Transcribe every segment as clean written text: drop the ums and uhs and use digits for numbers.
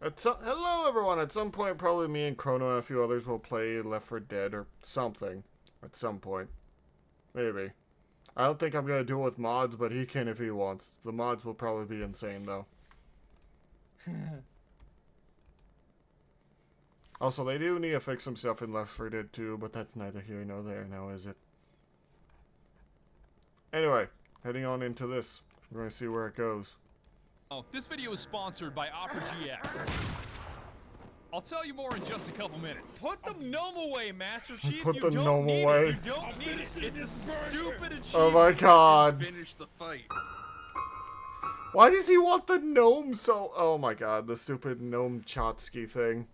Hello everyone, at some point probably me and Chrono and a few others will play Left 4 Dead or something. At some point. Maybe. I don't think I'm gonna do it with mods, but he can if he wants. The mods will probably be insane though. Also, they do need to fix some stuff in Left 4 Dead too, but that's neither here nor there now, is it? Anyway, heading on into this. We're gonna see where it goes. Oh, this video is sponsored by Opera GX. I'll tell you more in just a couple minutes. Put the gnome away, Master Chief. Put the you don't gnome need away. It. You don't need it. It's a stupid achievement. Oh my god. Finish the fight. Why does he want the gnome so... Oh my god, the stupid gnome Chotsky thing.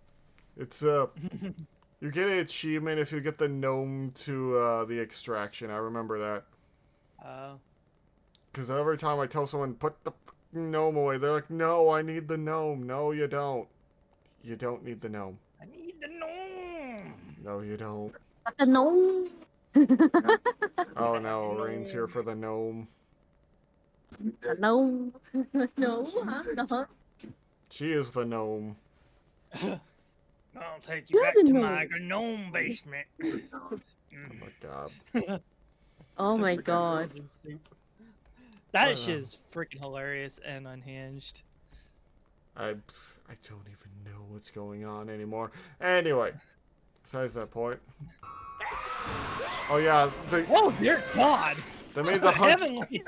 It's, you get an achievement if you get the gnome to, the extraction. I remember that. Oh. Because every time I tell someone, put the gnome away, they're like, no, I need the gnome. No, you don't. You don't need the gnome. I need the gnome. No, you don't. But the gnome. Oh no, Rain's here for the gnome. The gnome. No, huh? No. She is the gnome. I'll take you back to my gnome basement. Oh my god. Oh my god. That shit's freaking hilarious and unhinged. I don't even know what's going on anymore. Anyway, besides that point. Oh yeah, Oh dear God! They made the hunt. Heavenly.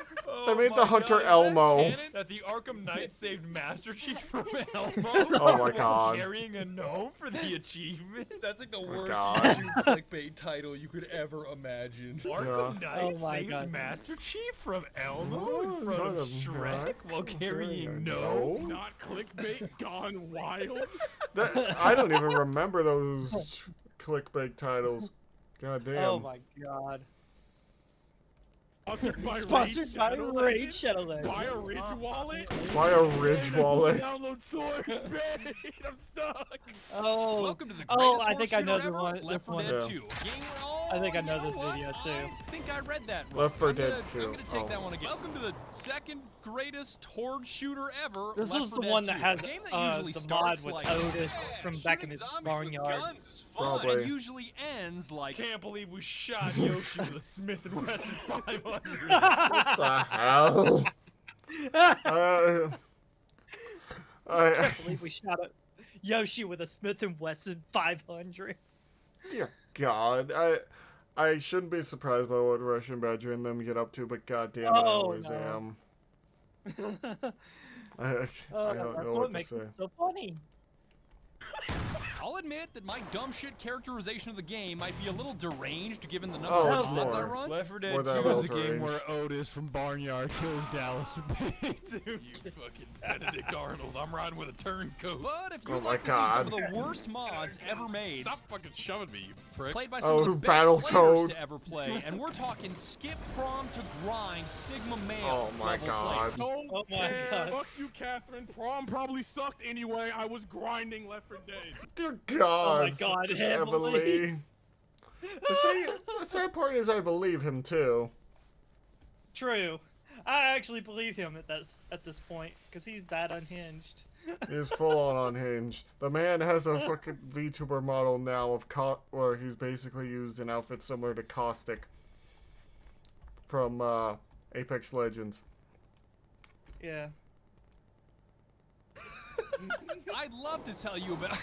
They made the hunter Elmo. That the Arkham Knight saved Master Chief from Elmo. Oh my while god. Carrying a gnome for the achievement. That's like the my worst God. YouTube clickbait title you could ever imagine. Arkham Knight Oh my saves God. Master Chief from Elmo in front of Shrek while carrying No. gnome. Not clickbait gone wild. I don't even remember those clickbait titles. God damn. Oh my God. Sponsored by Sponsored by Shadow Raid Legends? Shadow Legends. Buy a Ridge wallet. Buy a Ridge wallet. Download Source. Bait. I'm stuck. Oh. Welcome to the Oh, greatest I think I know shooter the ever, one. Left This 4 one. Dead Yeah. 2. I think I know You this what? video, too. I think I read that wrong. Left 4 I'm Dead gonna- 2. I'm gonna take Oh. that one again. Welcome to the second greatest horde shooter ever. This Left is 4 the Dead one 2. that has A game that usually the starts mod with like, Otis from back in shooting his zombies with barnyard. guns is fun, Probably. and usually ends like. Can't believe we shot Yoshi with a Smith & Wesson 500. What the hell? I can't believe we shot a Yoshi with a Smith & Wesson 500. Dear God, I shouldn't be surprised by what Russian Badger and them get up to, but goddamn, I Oh, always no. am. I Oh, don't that's know what what to makes say. it so funny. I'll admit that my dumb shit characterization of the game might be a little deranged given the number Oh, of it's mods I more. run. Left 4 Dead More 2 than is a Outer game Range. where Otis from Barnyard kills Dallas and Pete. You fucking Benedict Arnold. I'm riding with a turncoat. But if Oh you'd my like to see some of God. the worst mods ever made, Stop fucking shoving me, you prick. played by some Oh, of the best players Battletoad. to ever play, and we're talking skip prom to grind Sigma male. Oh my level God. players. Don't Oh my care. God. Fuck you, Catherine. Prom probably sucked anyway. I was grinding Left 4 Dead. Dear God. Oh my God, Heavenly. The sad part is I believe him too. True. I actually believe him at this point, because he's that unhinged. He's full on unhinged. The man has a fucking VTuber model now of where he's basically used an outfit similar to Caustic from Apex Legends. Yeah. I'd love to tell you about.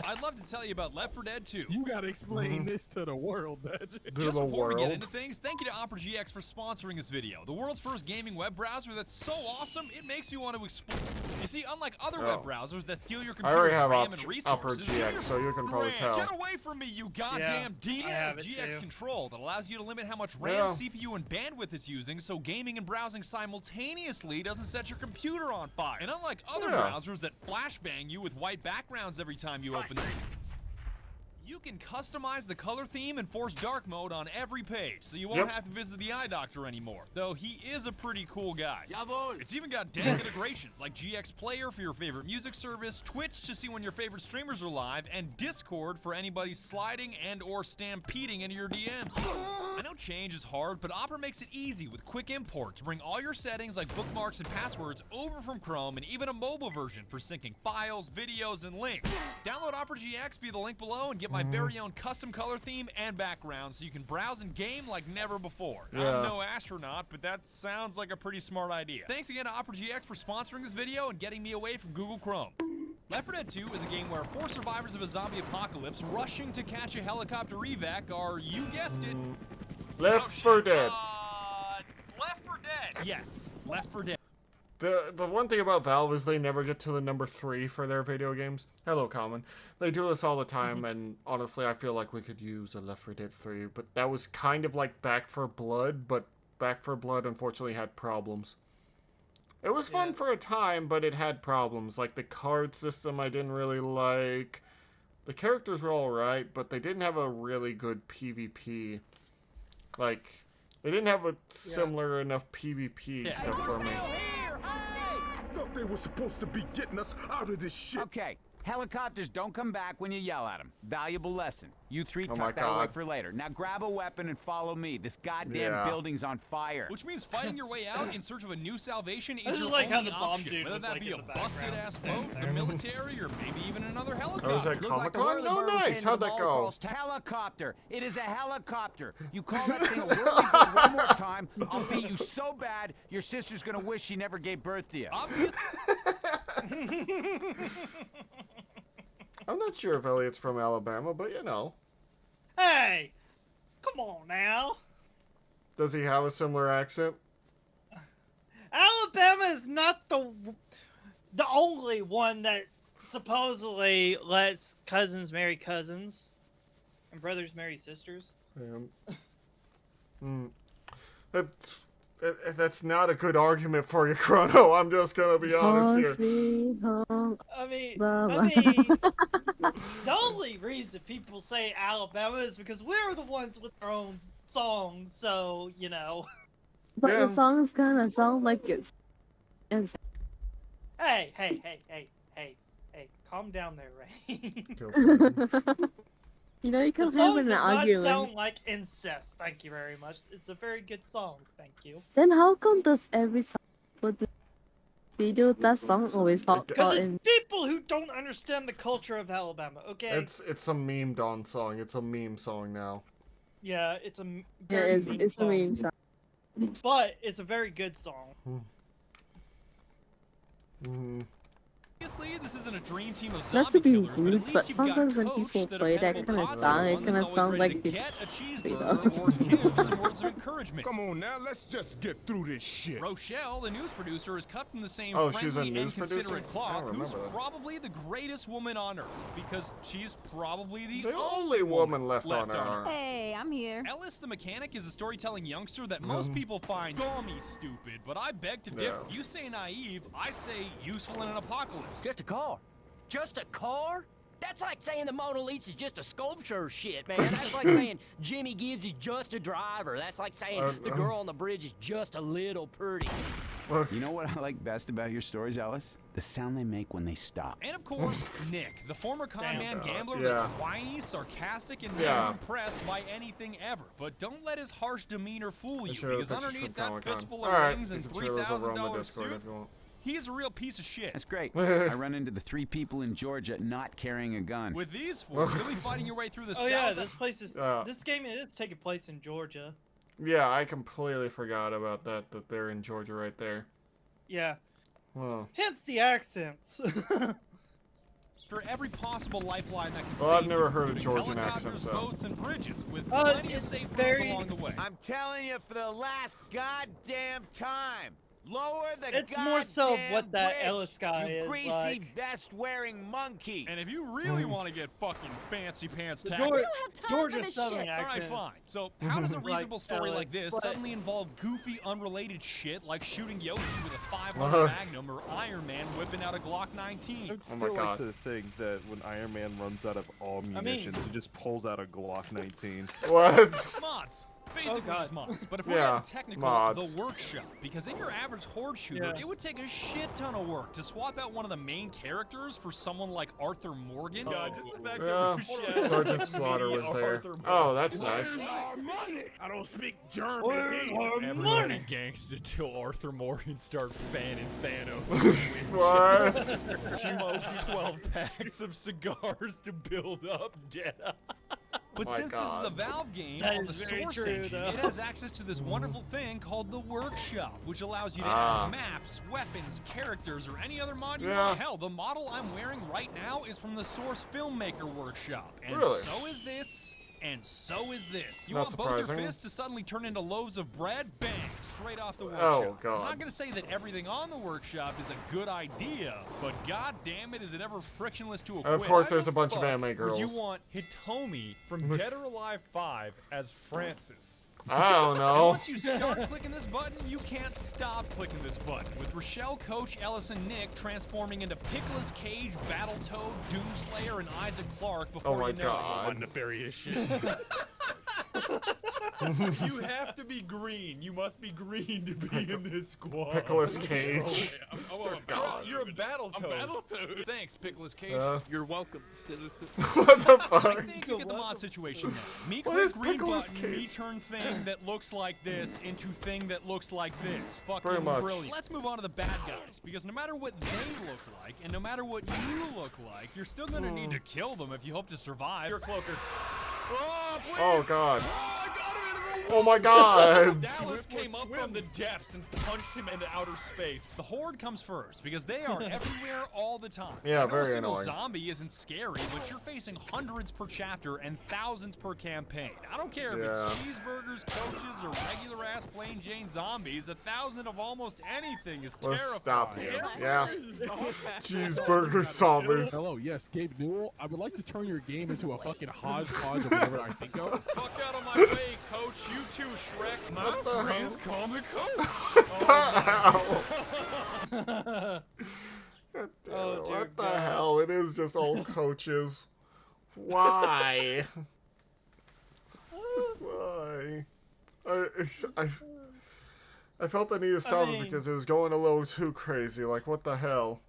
I'd love to tell you about Left 4 Dead 2. You gotta explain this to the world, Badger. To Just the before we get world. into things, thank you to Opera GX for sponsoring this video. The world's first gaming web browser that's so awesome, it makes me want to explore. You see, unlike other web browsers that steal your I already computer's have RAM and Opera resources, GX, so you can probably RAM. tell. Get away from me, you goddamn demon! I It have has it GX too. Control that allows you to limit how much RAM, Yeah. CPU, and bandwidth it's using, so gaming and browsing simultaneously doesn't set your computer on fire. And unlike other Yeah. browsers that flashbang you with white backgrounds every time you open them, You can customize the color theme and force dark mode on every page, so you won't have to visit the eye doctor anymore, though he is a pretty cool guy. It's even got dank integrations like GX Player for your favorite music service, Twitch to see when your favorite streamers are live, and Discord for anybody sliding and or stampeding into your DMs. I know change is hard, but Opera makes it easy with quick import to bring all your settings like bookmarks and passwords over from Chrome, and even a mobile version for syncing files, videos, and links. Download Opera GX via the link below and get my very own custom color theme and background so you can browse and game like never before. I'm no astronaut, but that sounds like a pretty smart idea. Thanks again to Opera GX for sponsoring this video and getting me away from Google Chrome. Left 4 Dead 2 is a game where 4 survivors of a zombie apocalypse rushing to catch a helicopter evac are, you guessed it, Left 4 Dead. Left 4 Dead. Yes, Left 4 Dead. The one thing about Valve is they never get to the number 3 for their video games. Hello, Common. They do this all the time, and honestly, I feel like we could use a Left 4 Dead 3, but that was kind of like Back 4 Blood, but Back 4 Blood unfortunately had problems. It was fun for a time, but it had problems. Like the card system I didn't really like. The characters were alright, but they didn't have a really good PvP. Like, they didn't have a similar enough PvP stuff for me. Thought they were supposed to be getting us out of this shit. Okay, helicopters don't come back when you yell at them. Valuable lesson. You three Oh tuck that away for later. Now grab a weapon and follow me. This goddamn building's on fire. Which means fighting your way out in search of a new salvation is This is your like how only the bomb option, dude whether was, that like, be in a the busted-ass background. boat, the military, or maybe even another helicopter. Oh, was that Comic-Con? No, nice. How'd that go? Helicopter. It is a helicopter. You call that thing a whirly-bird one more time, I'll beat you so bad, your sister's gonna wish she never gave birth to you. I'm not sure if Elliot's from Alabama, but you know. Hey, come on now. Does he have a similar accent? Alabama is not the only one that supposedly lets cousins marry cousins and brothers marry sisters. That's not a good argument for you, Chrono. I'm just gonna be honest here. I mean, Baba. the only reason people say Alabama is because we're the ones with our own songs, so, you know. But the songs kind of sound like it's... Hey, calm down there, Ray. You know, you The can song have an does not argument. sound like incest, thank you very much. It's a very good song, thank you. Then how come does every song for the video that song always pop Because out it's in? people who don't understand the culture of Alabama, okay? It's a memed on song. It's a meme song now. Yeah, it's a Yeah, very it's a song, meme song. but it's a very good song. Obviously, this isn't a dream team of Not to zombie be killers, but rude, at least but you've got sometimes when Coach, people the play that dependable kind of positive song, it one kind that's of always sounds ready like to it's get a you cheeseburger or give some words of encouragement. Come on now, let's just get through this shit. Rochelle, the news producer, is cut from the same Oh, she's a friendly news and considerate producer? I cloth, don't who's remember that. probably the greatest woman on Earth, because she's probably the The only woman left on Earth. Earth. Hey, I'm here. Ellis the mechanic is a storytelling youngster that most people find dummy stupid, but I beg to differ. Yeah. You say naive, I say useful in an apocalypse. Just a car. Just a car? That's like saying the Mona Lisa's just a sculpture or shit, man. That's like saying Jimmy Gibbs is just a driver. That's like saying the girl on the bridge is just a little pretty. You know what I like best about your stories, Alice? The sound they make when they stop. And of course, Nick, the former con man gambler yeah. that's whiny, sarcastic, and never Yeah. impressed by anything ever. But don't let his harsh demeanor fool you, Sure, because pictures underneath from that Comic-Con. fistful of Alright, rings you and can share those over on the $3,000 Discord suit, if you want. he's a real piece of shit. That's great. I run into the 3 people in Georgia not carrying a gun. With these four, really fighting your way through the Oh South. yeah, this game is taking place in Georgia. Yeah, I completely forgot about that they're in Georgia right there. Yeah. Well, Hence the accents. For every possible lifeline that can Well, save I've never you, heard a including Georgian helicopters, accent, so. boats, and bridges, with plenty of it's safe routes very- along the way. I'm telling you for the last goddamn time. Lower the It's more so goddamn what that bridge, Ellis guy you is greasy like. vest-wearing monkey. And if you really want to get fucking fancy pants The tactical, Georgia Southern all right, accent. fine. So how does a reasonable Like story like Ellis, this but- suddenly involve goofy, unrelated shit like shooting Yoshi with a 500 Magnum or Iron Man whipping out a Glock 19? I'd Oh my still like God. to think that when Iron Man runs out of all munitions, he just pulls out a Glock 19. What? Mods. Basically God. just mods. But if we're Yeah, getting technical, mods. the workshop. Because in your average horde shooter, Yeah. it would take a shit ton of work to swap out one of the main characters for someone like Arthur Morgan. God, just the fact Yeah. that Sergeant Slaughter was there. Oh, that's nice. Where's our money? I don't speak German. Where's our Everybody money? gangsta till Arthur Morgan start fanning Thanos. What? Smokes 12 packs of cigars to build up debt. But My since this is a God. Valve game That on the is very Source true, engine, though. it has access to this wonderful thing called the Workshop, which allows you to Ah. add maps, weapons, characters, or any other mod you Yeah. want. Hell, the model I'm wearing right now is from the Source Filmmaker Workshop. And Really? so is this. And so is this. You Not want both your surprising. fists to suddenly turn into loaves of bread? Bang! Straight off the workshop. Oh, God. I'm not gonna say that everything on the workshop is a good idea, but god damn it, is it ever frictionless to equip? Of course, Why there's the a bunch of fuck anime girls. Would you want Hitomi from Dead or Alive 5 as Francis? I don't And know. once you start clicking this button, you can't stop clicking this button. With Rochelle, Coach, Ellis, and Nick transforming into Pickles, Cage, Battletoad, Doomslayer, and Isaac Clarke before Oh my you know God. it. Nefarious shit. You have to be green. You must be green to be in this squad. Nicolas Cage. God. You're a Battletoad. Battletoad. Thanks, Pickles, Cage. You're welcome, citizen. What the I fuck? think you get the mod situation now. Me What click is green Pickles button, me Cage? turn thing that looks like this into thing that looks like this. Fucking Pretty much. brilliant. Let's move on to the bad guys, because no matter what they look like, and no matter what you look like, you're still gonna need to kill them if you hope to survive. You're Cloaker. Oh, please! Oh God. Oh, I got him into the Oh my God. Dallas came up from the depths and punched him into outer space. The Horde comes first because they are everywhere all the time. Yeah, I know very a single annoying. zombie isn't scary, but you're facing hundreds per chapter and thousands per campaign. I don't care if it's Yeah. cheeseburgers, coaches, or regular ass plain Jane zombies. 1,000 of almost anything is Let's terrifying. stop you. Yeah. Cheeseburger zombies. Hello, yes, Gabe Newell. I would like to turn your game into a fucking hodgepodge of whatever I think of. Fuck out of my way, coach. You too, Shrek. My What the friends hell? call me coach. Oh, dear What the God. hell? It is just old coaches. Why? Just why? I felt I needed to stop it mean- because it was going a little too crazy. Like, what the hell?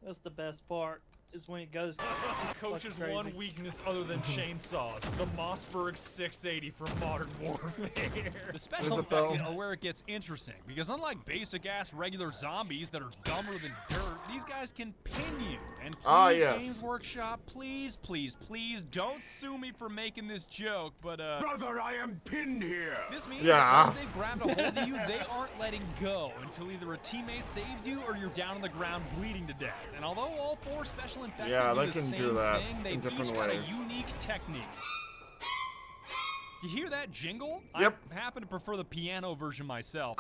That's the best part, is when it goes Coach's fucking one crazy. weakness other than chainsaws, the Mossberg 680 from Modern Warfare. The special Is it though? effects are where it gets interesting, because unlike basic-ass regular zombies that are dumber than dirt, these guys can pin you. And please, Ah, yes. Games Workshop, please, please, please, don't sue me for making this joke, but Brother, I am pinned here. this means Yeah. that once they've grabbed a hold of you, they aren't letting go until either a teammate saves you or you're down on the ground bleeding to death. And although all 4 special infected Yeah, do they the can same do that thing, in they've different each got ways. a unique technique. You hear that jingle? Yep. I happen to prefer the piano version myself.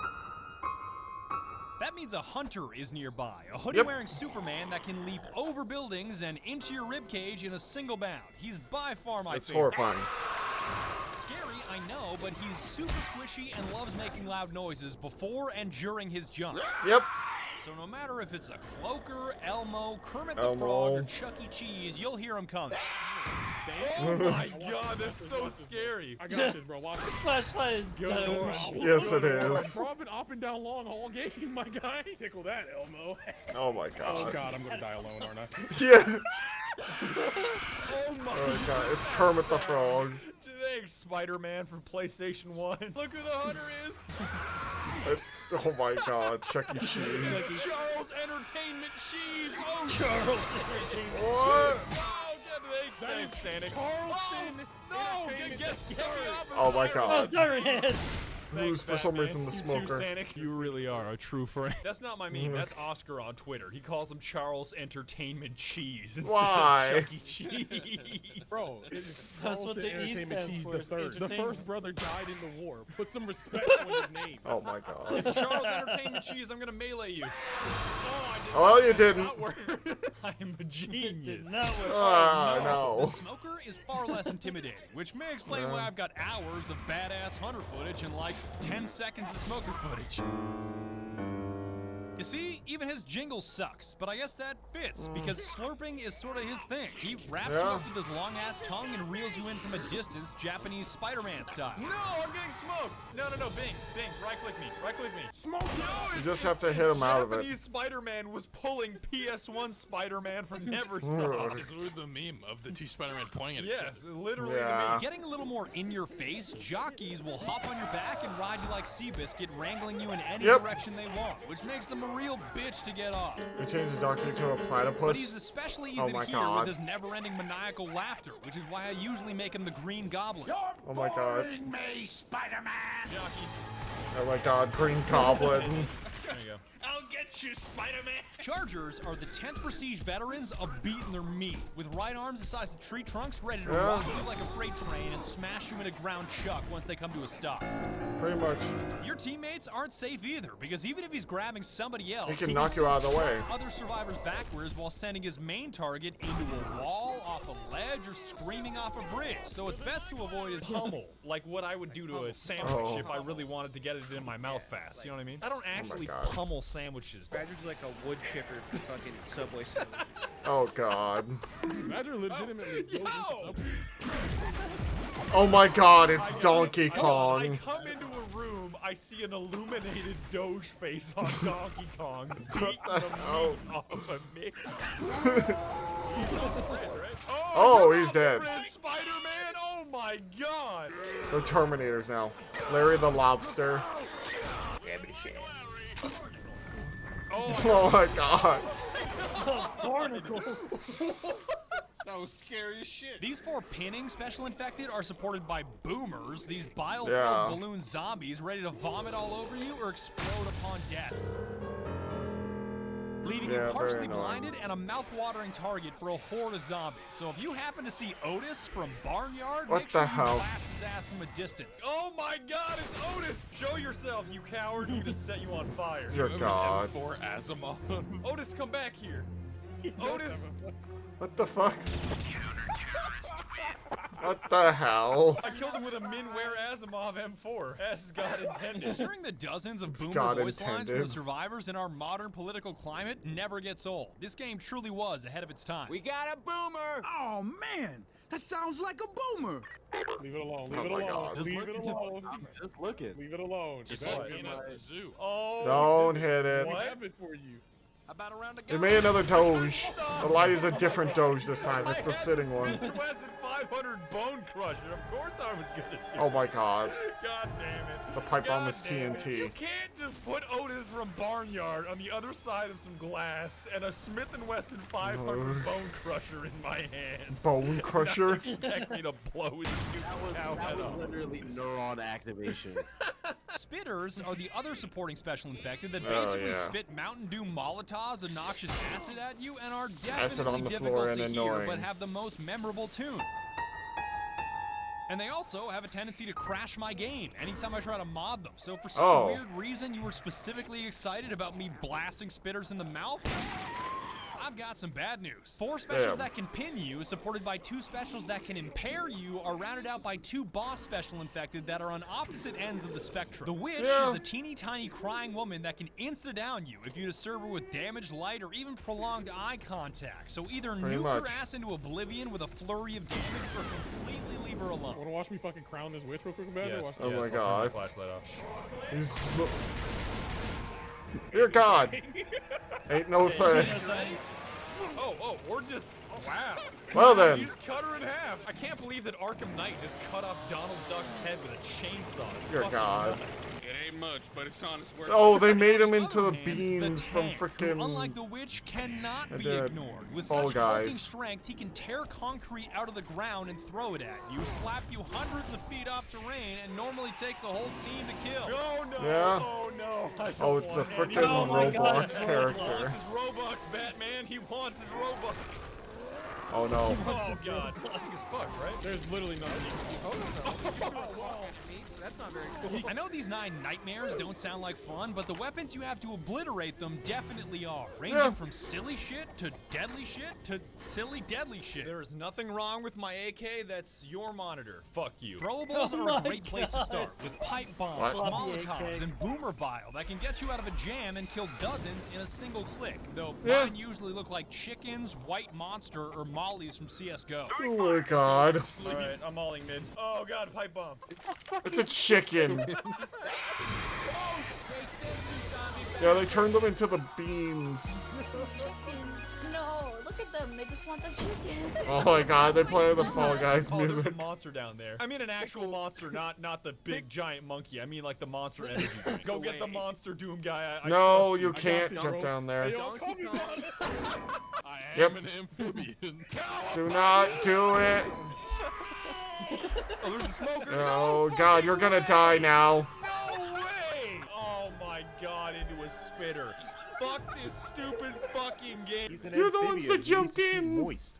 That means a hunter is nearby, a hoodie-wearing Superman that can leap over buildings and into your ribcage in a single bound. He's by far my It's favorite. horrifying. Scary, I know, but he's super squishy and loves making loud noises before and during his jump. Yep. So no matter if it's a Cloaker, Elmo, Kermit the Elmo. Frog, or Chuck E. Cheese, you'll hear him coming. Oh my god, that's so scary. I got this, bro. Watch it. Flashlight is dope. Yes, it is. Bro, I've been up and down long all game, my guy. Tickle that, Elmo. Oh my God. Oh god, I'm gonna die alone, aren't I? Yeah. Oh my Oh God. It's Kermit the Frog. Thanks, Spider-Man from PlayStation 1. Look who the hunter is. It's, oh my God. Chuck E. Cheese. It's Charles Entertainment Cheese. Oh, Charles. What? Oh, thanks, Santa. Charleston No, Entertainment. get me off of Oh my Oh, God. Siren Head. Who's for some reason the You too, smoker. Sanic. You really are a true friend. That's not my meme. That's Oscar on Twitter. He calls him Charles Entertainment Cheese instead Why? of Chuck E. Cheese. Bro, it is That's what Charles the E Entertainment stands Cheese for, the is third. The entertainment. first brother died in the war. Put some respect on his name. Oh my god. It's Charles Entertainment Cheese. I'm gonna melee you. Oh, I did Oh, not- you that did didn't. not work. I am a genius. Did not work. Ah, The no. smoker is far less intimidating, which may explain why I've got hours of badass hunter footage and like 10 seconds of smoker footage. You see, even his jingle sucks, but I guess that fits because slurping is sort of his thing. He wraps you up with his long ass tongue and reels you in from a distance, Japanese Spider-Man style. No, I'm getting smoked. No, Bing, right click me. Smoke. No, You just have to hit him out of it. Japanese Spider-Man was pulling PS1 Spider-Man from Never Stop. It's the meme of the two Spider-Man pointing at each Yes, literally Yeah. the meme. Getting a little more in your face, jockeys will hop on your back and ride you like Seabiscuit, wrangling you in any direction they want, which makes them a real bitch to get off. We changed the doctor to a platypus. But he's especially easy Oh to my hear god. with his never-ending maniacal laughter, which is why I usually make him the Green Goblin. Oh my god. me, Spider-Man! Jockey. Oh my god, Green Goblin. There you go. I'll get you, Spider-Man. Chargers are the 10th Prestige veterans of beating their meat, with right arms the size of tree trunks ready to Yeah. rock you like a freight train and smash you in a ground chuck once they come to a stop. Pretty much. Your teammates aren't safe either, because even if he's grabbing somebody else, He can knock you out of the way. other survivors backwards while sending his main target into a wall, off a ledge, or screaming off a bridge. So it's best to avoid his hummel, like what I would do to a sandwich if I really wanted to get it in my mouth fast. You know what I mean? I don't actually God. pummel sandwiches. Badger's like a wood chipper for fucking Subway sandwich. Oh god. Badger legitimately goes into Subway. Oh my god, it's Donkey I Kong. come into a room, I see an illuminated Doge face on Donkey Kong beating the hell? meat off of Mickey. Oh, he's dead. Spider-Man! Oh my god! They're Terminators now. Larry the Lobster. Oh my god. Barnacles. That was scary as shit. These 4 pinning special infected are supported by boomers, these bile-filled Yeah. balloon zombies ready to vomit all over you or explode upon death. Leaving Yeah, you partially very annoying. blinded and a mouth-watering target for a horde of zombies. So if you happen to see Otis from Barnyard, What make sure the you hell? blast his ass from a distance. Oh my god, it's Otis! Show yourself, you coward. He just set you on fire. Dear god. For Asimov. Otis, come back here. Otis! What the fuck? What the hell? I killed him with a Minware Asimov M4, as God intended. Hearing the dozens of boomer God voice lines from the intended. survivors in our modern political climate never gets old. This game truly was ahead of its time. We got a boomer! Oh man, that sounds like a boomer. Leave it alone. Oh Leave it my alone. God. Leave it alone. Just looking. Leave it alone. Just Badger, like being at the zoo. Oh, Don't hit it. we have it for you. About around the They made another Doge. The light is a different Doge this time. It's the sitting one. Smith & Wesson 500 Bone Crusher. Of course I was gonna do it. Oh my god. God damn it. The pipe bomb God is damn it. TNT. You can't just put Otis from Barnyard on the other side of some glass and a Smith & Wesson 500 Bone Crusher in my hand. Bone Crusher? Expect me to blow his stupid cow head off. literally neuron activation. Spitters are the other supporting special infected that Oh, basically yeah. spit Mountain Dew Molotovs and noxious acid at you and are Acid on definitely the floor difficult and to hear annoying. but have the most memorable tune. And they also have a tendency to crash my game anytime I try to mod them. So for some Oh. weird reason you were specifically excited about me blasting spitters in the mouth? I've got some bad news. 4 specials Damn. that can pin you, supported by 2 specials that can impair you, are rounded out by 2 boss special infected that are on opposite ends of the spectrum. The Witch Yeah. is a teeny tiny crying woman that can insta-down you if you disturb her with damaged light or even prolonged eye contact. So either Pretty nuke much. her ass into oblivion with a flurry of damage or completely leave her alone. Wanna watch me fucking crown this witch real quick, Badger? Watch Oh this. my god. Flashlight off. He's... Dear god. Ain't no thing. Oh, or just Wow. Well then. You just cut her in half. I can't believe that Arkham Knight just cut off Donald Duck's head with a chainsaw. It's Dear fucking God. nuts. It ain't much, but it's on its way. Oh, they made him into the And beans from tank, who, freaking. unlike the witch, cannot be the ignored. With Fall such hulking Guys. strength, he can tear concrete out of the ground and throw it at you, slap you hundreds of feet off terrain, and normally takes a whole team to kill. Oh no! Yeah. Oh no! I don't Oh, it's a want any- freaking Oh my God, Roblox it's He character. wants his Robux, Batman. He wants his Robux. Oh no. Oh God, this thing is fucked, right? There's literally nothing. That's not very cool. I know these 9 nightmares don't sound like fun, but the weapons you have to obliterate them definitely are. Ranging Yeah. from silly shit to deadly shit to silly deadly shit. There is nothing wrong with my AK, that's your monitor. Fuck you. Throwables Oh are a my great place to God. start, with pipe bombs, What? Love the molotovs, AK. and boomer bile that can get you out of a jam and kill dozens in a single click. Though Yeah. mine usually look like chickens, white monster, or mollies from CSGO. Oh my God. Alright, I'm mauling mid. Oh God, pipe bomb. It's a chicken. Yeah, they turned them into the beans. No, look at them. They just want the chicken. Oh my God, they play the Fall Guys Oh, there's a music. monster down there. I mean an actual monster, not the big giant monkey. I mean like the monster energy drink. Go get the monster Doom guy. I No, trust you I got can't this, jump bro. down there. Don't call me Don. I Yep. am an amphibian. Do not do it. Oh, there's a smoker. Oh God, you're gonna die now. No way! Oh my God, into a spitter. Fuck this stupid fucking game. He's an You're the ones amphibian. that He needs jumped to keep in. Moist.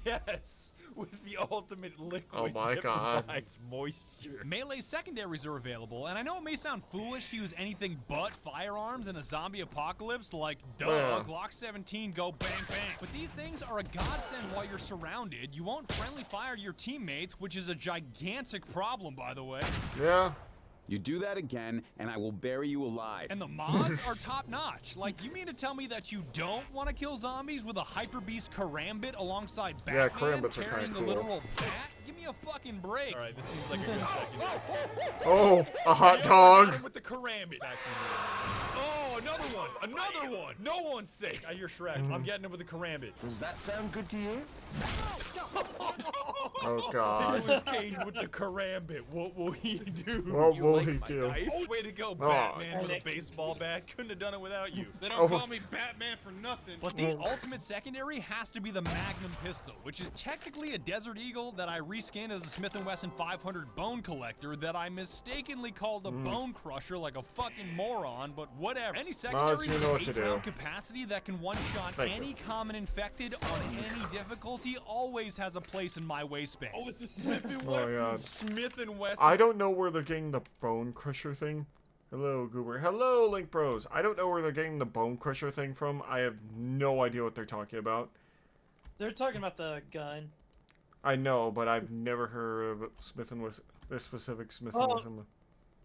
Yes, with the ultimate liquid Oh my that God. provides moisture. Melee secondaries are available, and I know it may sound foolish to use anything but firearms in a zombie apocalypse, like, duh, Yeah. Glock 17, go bang bang. But these things are a godsend while you're surrounded. You won't friendly fire to your teammates, which is a gigantic problem, by the way. Yeah. You do that again, and I will bury you alive. And the mods are top notch. Like, you mean to tell me that you don't want to kill zombies with a hyper beast karambit alongside Yeah, Batman karambits are carrying kinda a cool. literal bat? Give me a fucking break. All right, this seems like a good second. Oh, a hot Got dog. him with the karambit. Oh, another one. Another one. No one's safe. I hear Shrek. I'm getting him with the karambit. Does that sound good to you? Oh God. Nicolas Cage with the karambit. What will he do? What will he do? Way to go, Oh. Batman with a baseball bat. Couldn't have done it without you. They Oh. don't call me Batman for nothing. But the ultimate secondary has to be the Magnum pistol, which is technically a Desert Eagle that I reskinned as a Smith & Wesson 500 bone collector that I mistakenly called a bone crusher like a fucking moron, but whatever. Any secondary you with know an what to 8-round do. capacity that can one-shot Thank any you. common infected on any difficulty always has a place in my waistband. Oh, it's the Smith and Oh my Wesson. God. Smith & Wesson. I don't know where they're getting the bone crusher thing. Hello, Goober. Hello, Link Bros. I don't know where they're getting the bone crusher thing from. I have no idea what they're talking about. They're talking about the gun. I know, but I've never heard of Smith and Wesson. This specific Smith and Oh. Wesson.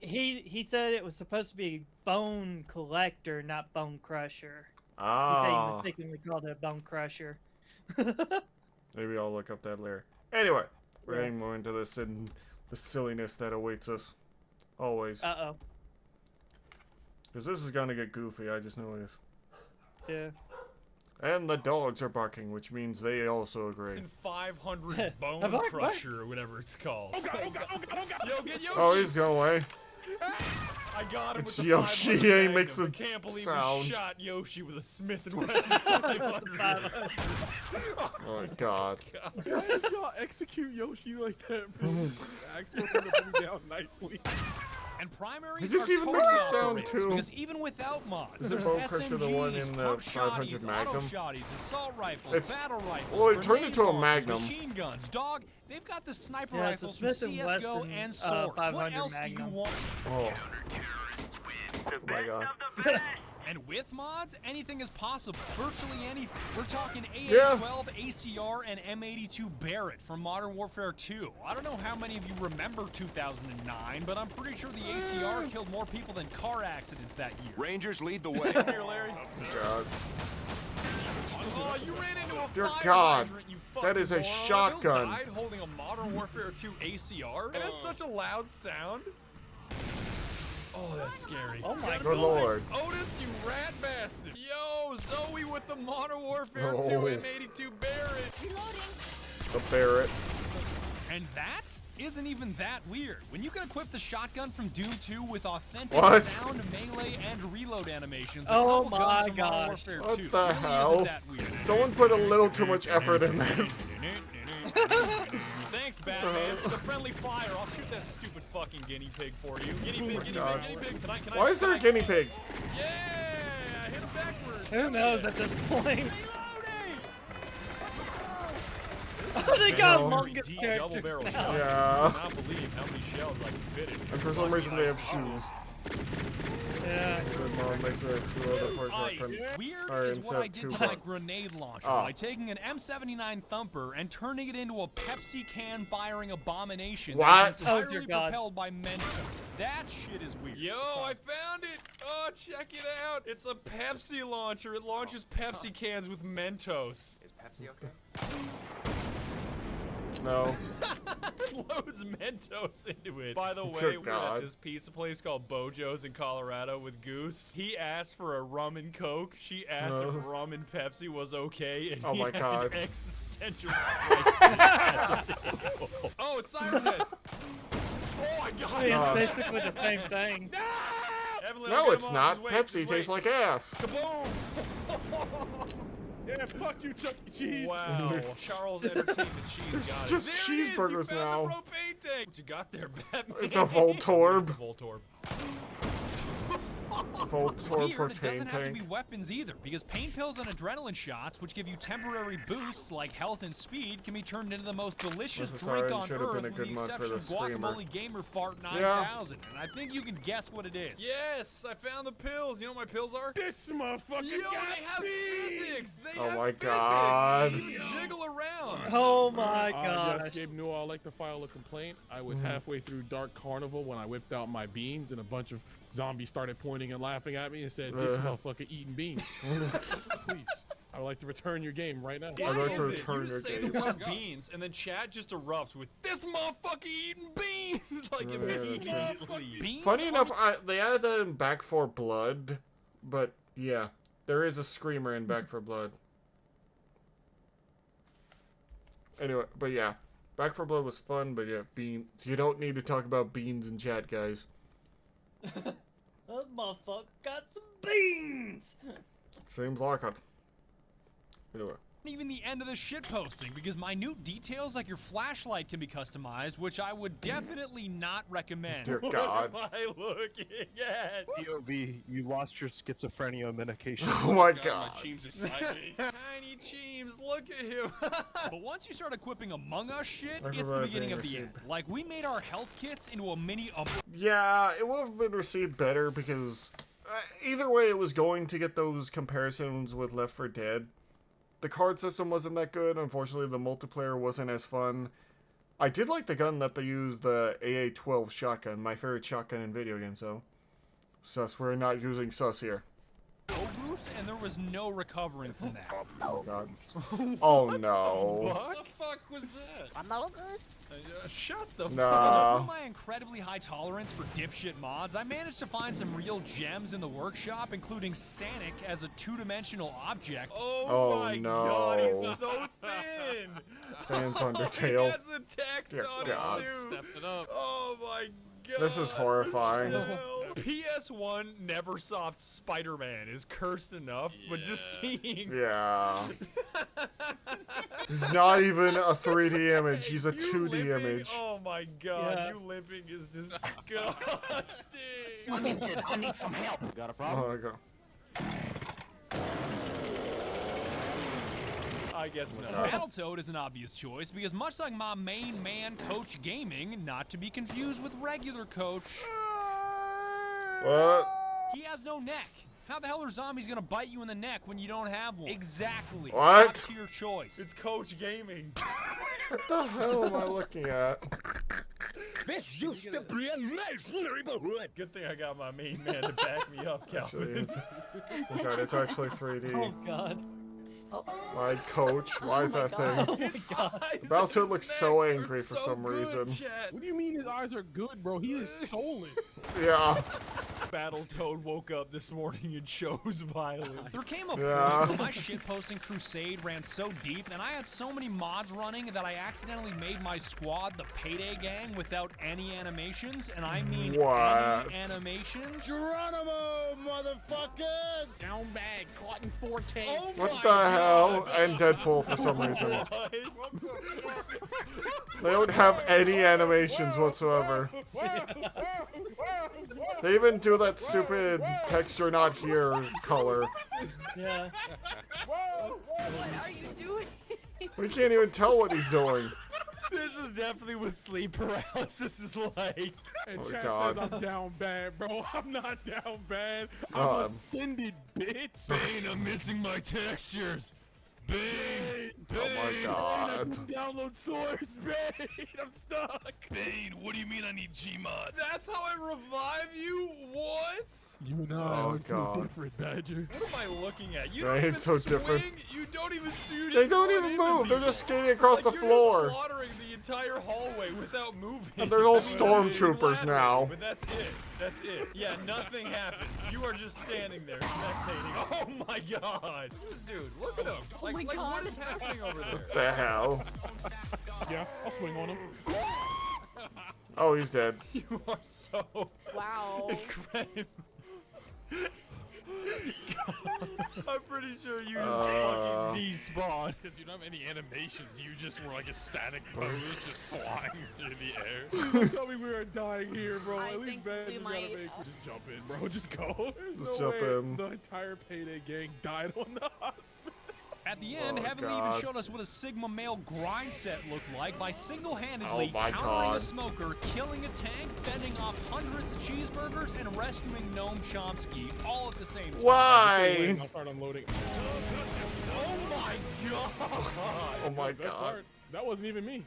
He said it was supposed to be bone collector, not bone crusher. He said Ah, he mistakenly called it a bone crusher. maybe I'll look up that later. Anyway, we're Yeah. getting more into this and the silliness that awaits us. Always. Uh-oh. Because this is gonna get goofy, I just know it is. Yeah. And the dogs are barking, which means they also agree. 500 bone Bark, bark. crusher or whatever it's called. Oh God! Oh God! Oh God! Oh God! Yo, get Yoshi. Oh, he's going away. I got him It's with the Yoshi, 500 he Magnum. makes a I can't believe sound. we shot Yoshi with a Smith & Wesson 500. Oh my God. Why did y'all execute Yoshi like that? Actually, put him down nicely. And primaries He just are even totally makes it sound off the rails, too. because even without mods, Is there's Bone Crusher the one SMGs, in the pump 500 shotties, Magnum? auto shotties, assault rifles, It's- battle rifles, well, it turned grenade into a launchers, Magnum. machine guns. Dog, they've got the sniper Yeah, it's a rifles from Smith & CSGO Wesson, and Source. What 500 else do Magnum. you want? Oh. Oh my God. And with mods, anything is possible. Virtually anything. We're talking Yeah. AA-12, ACR, and M82 Barrett from Modern Warfare 2. I don't know how many of you remember 2009, but I'm pretty sure the ACR killed more people than car accidents that year. Rangers lead the way. Come here, Larry. God. Oh, you ran into a Dear fire God, hydrant, you that fucking is a moron. shotgun. Bill died holding a Modern Warfare 2 ACR? It has such a loud sound. Oh, that's scary. Oh my Good Lord. Otis, you rat bastard. Yo, Zoe with with the Modern Warfare 2 Oh. M82 Barrett. The Barrett. And that isn't even that weird. When you can equip the shotgun from Doom 2 with authentic What? sound, melee, and reload animations, Oh a couple my guns from Modern gosh. Warfare 2 What really the isn't hell? that weird. Someone put a little too much effort in this. Thanks, Batman. For the friendly fire, I'll shoot that stupid fucking guinea pig for you. Guinea pig, guinea God. pig, guinea pig. Can I? Why is there a guinea pig? Yeah, I hit him backwards. Who knows Yeah. at this point? Reloading. They got No. Among Us Deep characters double-barrel now. shotgun. Yeah. I cannot believe how many shells I can fit in. And for some reason they have shoes. Yeah. There's no one makes it two other for Ice. shotgun. Weird Or is what I instead did two to my buttons. grenade launcher Oh. by taking an M79 Thumper and turning it into a Pepsi can firing abomination What? that is Oh, entirely dear God. propelled by Mentos. That shit is weird. Yo, I found it! Oh, check it out! It's a Pepsi launcher. It launches Pepsi cans with Mentos. Is Pepsi okay? No. Loads Mentos into it. By the way, Good we were at God. this pizza place called Bojo's in Colorado with Goose. He asked for a rum and Coke. She asked No. if rum and Pepsi was okay, and Oh he my had God. an existential crisis at the table. Oh, it's Siren Head. Oh my God! It's basically the same thing. Evelyn, No, get it's him not. off. Just wait, Pepsi just tastes wait. like ass. Kaboom! Yeah, fuck you, Chuck E. Cheese. Wow, Charles Entertainment Cheese It's got just it. There it is, cheeseburgers you found now. the propane tank. What you got there, Batman? It's a Voltorb. Voltorb. Voltorb Weird, it propane doesn't have to be tank. weapons either, because pain pills and adrenaline shots, which give you temporary boosts like health and speed, can be turned into the most delicious This is drink sorry, on should have Earth, been a with good the month for exception the of screamer. Guacamole Gamer Fart 9000. Yeah. And I think you can guess what it is. Yes, I found the pills. You know what my pills are? This motherfucker Yo, got they have me. physics. They Oh have my physics. God. You jiggle around. Oh my Yes, gosh. Gabe knew I'd like to file a complaint. I was halfway through Dark Carnival when I whipped out my beans, and a bunch of zombies started pointing and laughing at me and said, "This motherfucker eating beans." Please, I would like to return your game right now. I'd like to You return your just say game. the word beans, and then chat just erupts with this motherfucker eating beans like Yeah, immediately. Beans Funny are- enough, they added that in Back 4 Blood, but yeah, there is a screamer in Back 4 Blood. Anyway, but yeah, Back 4 Blood was fun, but yeah, beans. You don't need to talk about beans in chat, guys. That motherfucker got some beans. Seems like it. Anyway. Even the end of the shit posting, because minute details like your flashlight can be customized, which I would definitely not recommend. Dear God. What am I looking at? POV, you lost your schizophrenia medication. Oh my My God. team's beside me. Tiny Cheems, look at him. But once you start equipping Among Us shit, it's the Everybody beginning of the being end. received. Like, we made our health kits into a mini Yeah, it would have been received better because either way, it was going to get those comparisons with Left 4 Dead. The card system wasn't that good. Unfortunately, the multiplayer wasn't as fun. I did like the gun that they used, the AA-12 shotgun. My favorite shotgun in video games, though. Sus, we're not using sus here. boost, and there was no recovering from that. Oh, God. Oh, no. What the fuck was that? Shut the Nah. fuck up. With my incredibly high tolerance for dipshit mods, I managed to find some real gems in the workshop, including Sanic as a two-dimensional object. Oh, my no. God, he's so thin. Sans He Undertale. has the text Dear on God. it too. Step it up. Oh my God. This is horrifying. PS1 Neversoft Spider-Man is cursed enough, but just seeing. Yeah. He's not even a 3D image. He's a You 2D limping? image. Oh my God, Yeah. you limping is disgusting. Vincent, I need some help. Got a Oh, problem? my God. I guess not. Battletoad is an obvious choice because much like my main man, Coach Gaming, not to be confused with regular Coach, What? he has no neck. How the hell are zombies gonna bite you in the neck when you don't have one? Exactly. What? Top tier choice. It's Coach Gaming. What the hell am I looking at? This used to be a nice neighborhood. Good thing I got my main man to back me up, Actually, Calvin. oh God, it's actually 3D. Oh God. My Coach, why is that thing? Oh my God. Battletoad looks so angry for some reason. What do you mean his eyes are good, bro? He is soulless. Yeah. Battletoad woke up this morning and chose violence. There came a point where my shitposting crusade ran so deep, and I had so many mods running that I accidentally made my squad the Payday Gang without any animations, and I mean any animations. Geronimo, motherfuckers! Down bag, caught in 4K. Oh What the hell? And Deadpool for some reason. They don't have any animations whatsoever. They even do that stupid texture not here color. Yeah. What are you doing? We can't even tell what he's doing. This is definitely what sleep paralysis is like. And Oh, chat God. says I'm down bad, bro. I'm not down bad. God. I'm ascended, bitch. Bane, I'm missing my textures. Bane! Oh my God. Download source, Bane. I'm stuck. Bane, what do you mean I need Gmod? That's how I revive you? What? You and I Oh, are so God. different, Badger. What am I looking at? You They don't ain't even so swing. different. You don't even shoot. They don't even move. They're just skating across the You're floor. just slaughtering the entire hallway without moving. And they're all You're stormtroopers laterally, now. But that's it. That's it. Yeah, nothing happens. You are just standing there spectating. Oh my God! Look at this dude. Look at him. Oh my Like God. what is happening over there? What the hell? Yeah, I'll swing on him. Oh, he's dead. You are so Wow. incredible. I'm pretty sure you just fucking despawned. Because you don't have any animations, you just were like a static pose, just flying through the air. Don't tell me we are dying here, bro. I At least think Badger's we gotta might, make. Just jump in, bro. Just go. There's Just no jump way in. the entire Payday gang died on the hospital. At the end, Oh, Heavenly God. even showed us what a Sigma male grind set looked like by single-handedly Oh, my countering God. a smoker, killing a tank, fending off hundreds of cheeseburgers, and rescuing Gnome Chomsky all at the same time. Why? I'll start unloading. Oh my God! Oh my Best God. part, that wasn't even me.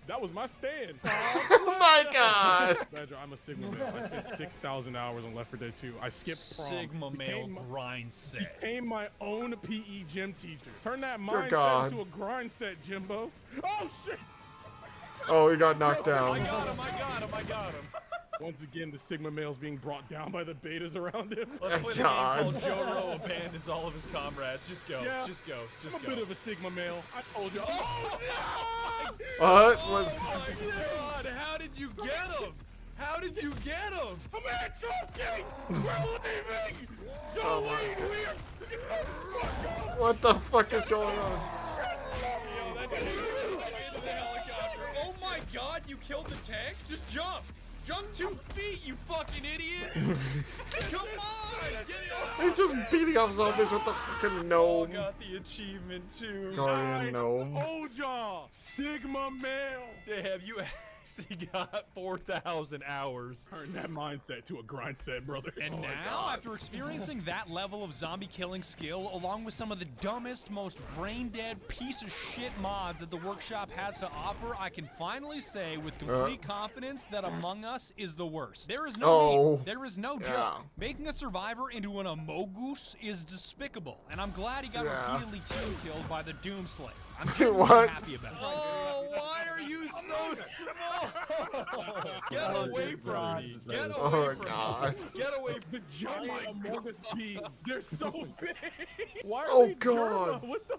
That was my stand. Oh my God. Badger, I'm a Sigma male. I spent 6,000 hours on Left 4 Dead 2. I skipped prom. Sigma male became my- grind set. Became my own PE gym teacher. Turn that Dear mindset God. into a grind set, Jimbo. Oh shit! Oh, he got knocked I down. got him, I got him, I got him. Once again, the Sigma male's being brought down by the betas around him. Let's play the game God. called Jotaro abandons all of his comrades. Just go, Yeah. just go, just I'm a go. bit of a Sigma male. I told you. Oh, What? Oh Was... my God! How did you get him? How did you get him? I'm at Chomsky! We're leaving! Oh Don't my leave! We are... What the fuck is going on? Yo, that dude is into the helicopter. Oh my God! You killed the tank? Just jump! Jump 2 feet, you fucking idiot! Come on! Get it off! He's just beating up zombies with the fucking Oh, gnome. got the achievement too. Guardian gnome. Told y'all! Sigma male! Damn, you actually got 4,000 hours. Turn that mindset to a grind set, brother. And Oh my now, God. after experiencing that level of zombie killing skill, along with some of the dumbest, most brain-dead piece of shit mods that the workshop has to offer, I can finally say with complete confidence that Among Us is the worst. There is no meme. There is no joke. Making a survivor into an Amogus is despicable, and I'm glad he got repeatedly team killed by the Doomslayer. I'm genuinely happy about it. Oh, why are you so small? Get away from me. Get away Oh, from God. me. Get away from The giant Among Us beings. They're so big. Why are Oh, they God. Germa? What the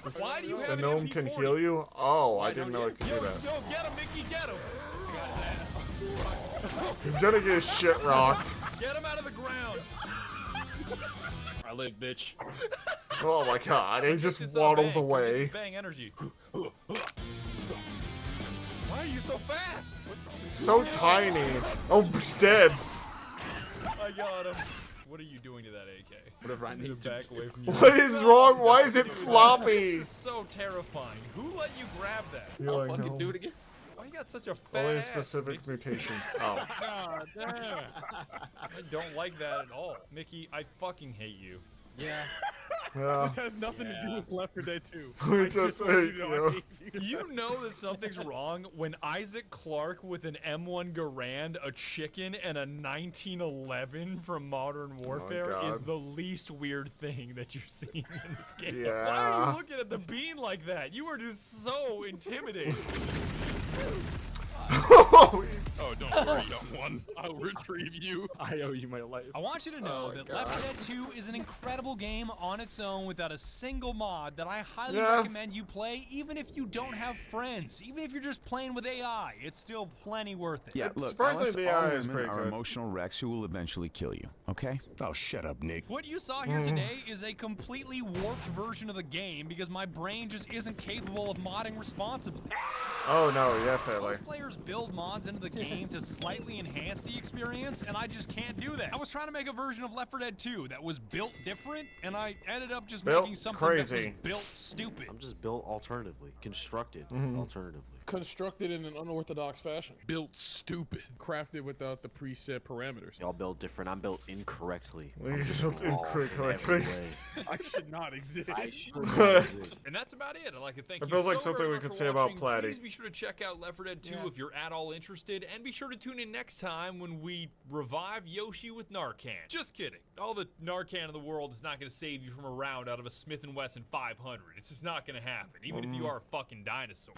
fuck? Why do you The have gnome an can MP40? heal you? Oh, I didn't know it could do that. Yo, get him, Mickey, get him. He's gonna get his shit rocked. Get him out of the ground. I live, bitch. Oh my God, he just This waddles bang. away. Bang energy. Why are you so fast? So tiny. Oh, he's dead. I got him. What are you doing to that AK? Whatever I need to back away from you. What is wrong? Why is it floppy? This is so terrifying. Who let you grab that? You're like, no. again. Why you got such a fat Only ass, specific Mickey? mutations. Oh. God damn. I don't like that at all. Mickey, I fucking hate you. Yeah. Yeah. This has nothing to do with Left 4 Dead 2. We I just want you hate to know I you. hate you. You know that something's wrong when Isaac Clarke with an M1 Garand, a chicken, and a 1911 from Modern Warfare God. is the least weird thing that you're seeing in this game. Why are Yeah. you looking at the bean like that? You are just so intimidating. Oh, don't worry, young one. I'll retrieve you. I owe you my life. I want you to know that Left 4 Dead 2 is an incredible game on its own without a single mod that I highly recommend you play, even if you don't have friends. Even if you're just playing with AI, it's still plenty worth it. Yeah, look, surprisingly, Alice, the all AI is women pretty are good. emotional wrecks who will eventually kill you, okay? Oh, shut up, Nick. What you saw here today is a completely warped version of the game because my brain just isn't capable of modding responsibly. Oh no, definitely. Most players build mods into the game to slightly enhance the experience, and I just can't do that. I was trying to make a version of Left 4 Dead 2 that was built different, and I ended up just making something that was built stupid. I'm just built alternatively, constructed alternatively. Constructed in an unorthodox fashion. Built stupid. Crafted without the preset parameters. Y'all built different. I'm built incorrectly. We I'm just built wrong incorrectly. in every way. I should not exist. I should not exist. And that's about it. I'd like to thank It you feels so like something very we much could for say about watching. Platy. Please be sure to check out Left 4 Dead 2 if you're at all interested, and be sure to tune in next time when we revive Yoshi with Narcan. Just kidding. All the Narcan in the world is not going to save you from a round out of a Smith & Wesson 500. It's just not going to happen, even if you are a fucking dinosaur.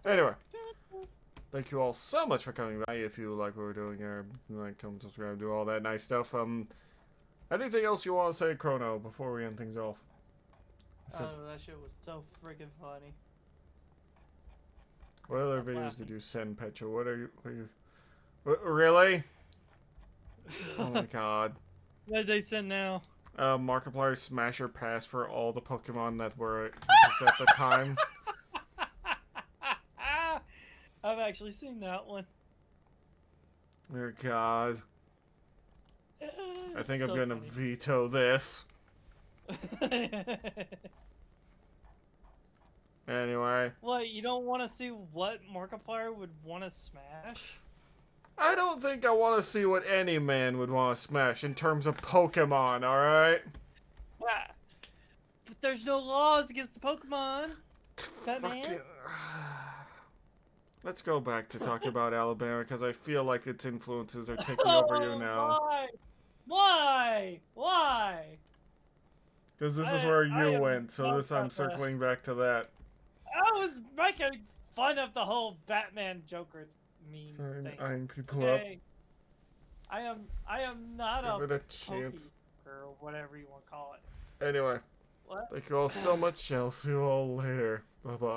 Anyway, thank you all so much for coming by. If you like what we're doing here, like, comment, subscribe, do all that nice stuff. Anything else you want to say, Chrono, before we end things off? Oh, that shit was so freaking funny. What other videos did you send, Petra? What are you? Really? Oh my god. What did they send now? Markiplier Smasher Pass for all the Pokemon that were just at the time. I've actually seen that one. Oh god. I think I'm gonna funny. veto this. Anyway. What, you don't want to see what Markiplier would want to smash? I don't think I want to see what any man would want to smash in terms of Pokemon, alright? But there's no laws against the Pokemon. Batman? Let's go back to talking about Alabama, because I feel like its influences are taking over you now. Why? Why? Because this is where you went, so this I'm circling back to that. I was making fun of the whole Batman Joker meme thing. Eyeing people up. I am not Give it a Pokey chance. or whatever you want to call it. Anyway, What? thank you all so much. I'll see you all later. Bye-bye.